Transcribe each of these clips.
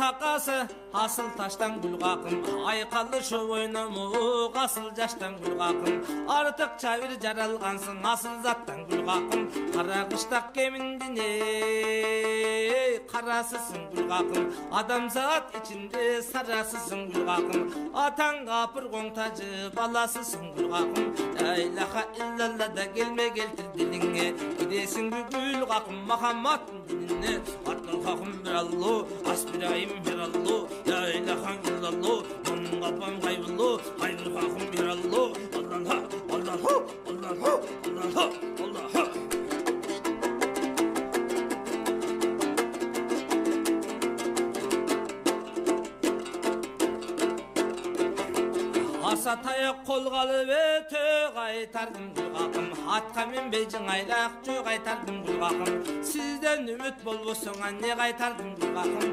хақасы асыл таштан гүл қақым, айқалы шу ойнаму асыл жаштан гүл қақым, артық чабір жаралғансың асыл заттан гүл қақым, қара қыштақ кеміндіне қарасысың гүл қақым, адамзат ішінде сарасысың гүл қақым, атаң ғапыр қоңтажы баласысың гүл қақым, ләйләха иллалла да келме келтір диліңе, кедесің гүл қақым Махамматтың дініне, аттың қақым бір алло, аспирайым бір алло, ләйләха иллалло, мұның қапам қайбылло, қайбыл қақым бір алло, Аллаха, Аллаха, Аллаха, Аллаха, Аллаха. Аса таяқ қолғалы өте қайтардым гүл қақым, атқа мен бейжің айлақ жö қайтардым гүл қақым, сізден үміт болбосыңа не қайтардым гүл қақым,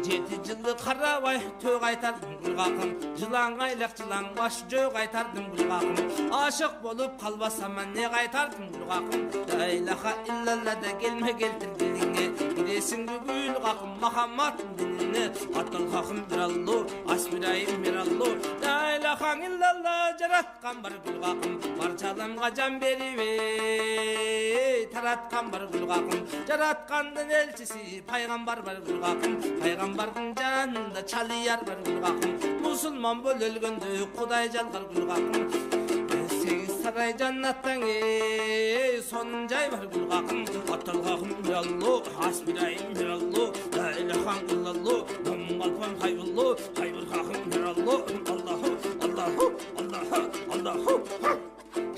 7 жылы қарабай тө қайтардым гүл қақым, жылан айлақ жылан баш жö қайтардым гүл қақым, ашық болып қалбасама не қайтардым гүл қақым, ләйләха иллалла да келме келтір диліңе, кедесің гүл қақым Махамматтың дініне, аттың қақым бір алло, аспирайым бір алло, ләйләха иллалла жаратқан бар гүл қақым, барша адамға жан беріп таратқан бар гүл қақым, жаратқандың елшісі пайғамбар бар гүл қақым, пайғамбардың жанында чалияр бар гүл қақым, мұсылман бол өлгенде құдай жалғар гүл қақым, сарай жаннаттан сонын жай бар гүл қақым, аттың қақым бір алло, аспирайым бір алло,